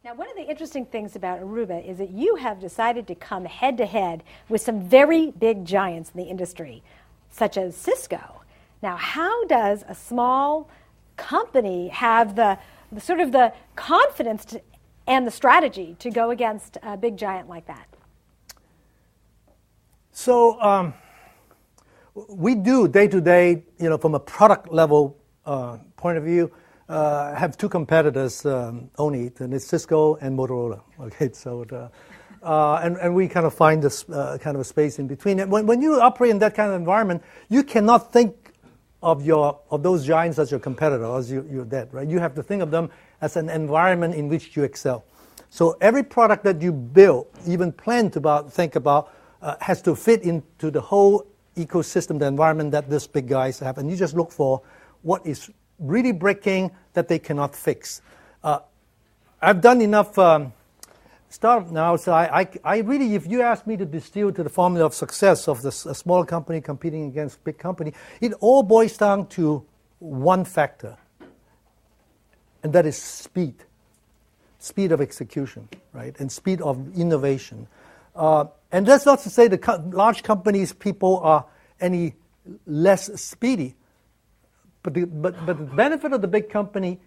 Now, one of the interesting things about Aruba is that you have decided to come head-to-head with some very big giants in the industry, such as Cisco. Now, how does a small company have the sort of the confidence and the strategy to go against a big giant like that? So we do day-to-day, from a product level point of view, have two competitors only, and it's Cisco and Motorola. Okay, so and we kind of find this kind of a space in between. And when you operate in that kind of environment, you cannot think of those giants as your competitor, as you're dead, right? You have to think of them as an environment in which you excel. So every product that you build, even plan to think about, has to fit into the whole ecosystem, the environment that these big guys have, and you just look for what is really breaking that they cannot fix. I've done enough startup now, so I really, if you ask me to distill to the formula of success of a small company competing against a big company, it all boils down to one factor, and that is speed. Speed of execution, right, and speed of innovation. And that's not to say the large companies' people are any less speedy. But the benefit of the big company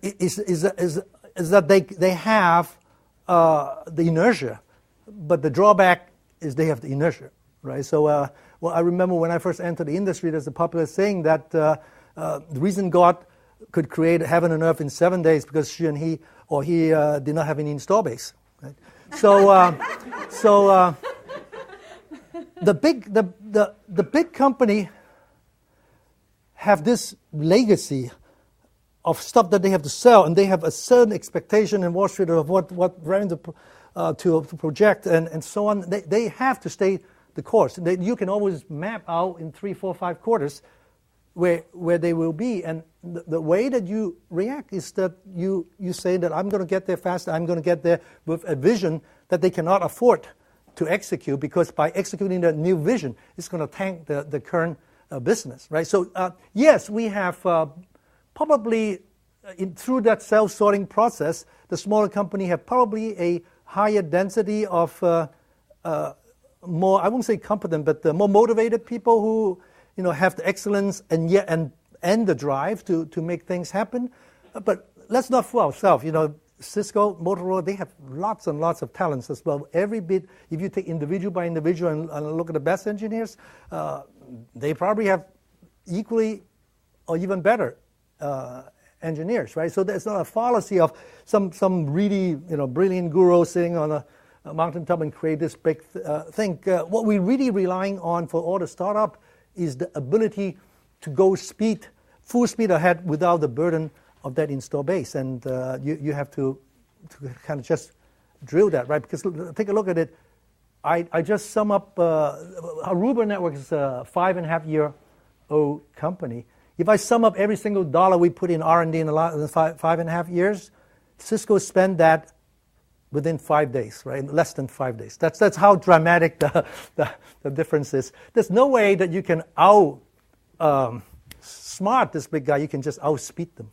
is that they have the inertia, but the drawback is they have the inertia, right? So, I remember when I first entered the industry, there's a popular saying that the reason God could create heaven and earth in 7 days because he did not have any install base. Right? So, the big company have this legacy of stuff that they have to sell, and they have a certain expectation in Wall Street of what revenue to project and so on. They have to stay the course. You can always map out in 3, 4, 5 quarters where they will be, and the way that you react is that you say that I'm going to get there faster. I'm going to get there with a vision that they cannot afford to execute, because by executing the new vision, it's going to tank the current business, right? So yes, we have probably through that self-sorting process, the smaller company have probably a higher density of more, I won't say competent, but more motivated people who have the excellence and the drive to make things happen. But let's not fool ourselves. Cisco, Motorola, they have lots and lots of talents as well. Every bit, if you take individual by individual and look at the best engineers, they probably have equally or even better engineers, right? So there's not a fallacy of some really brilliant guru sitting on a mountaintop and create this big thing. What we're really relying on for all the startup is the ability to go full speed ahead without the burden of that install base, and you have to kind of just drill that, right? Because take a look at it. I just sum up. Aruba Networks is a 5.5-year-old company. If I sum up every single dollar we put in R&D in the last 5.5 years, Cisco spent that within 5 days, right? Less than 5 days. That's how dramatic the difference is. There's no way that you can smart this big guy. You can just outspeed them.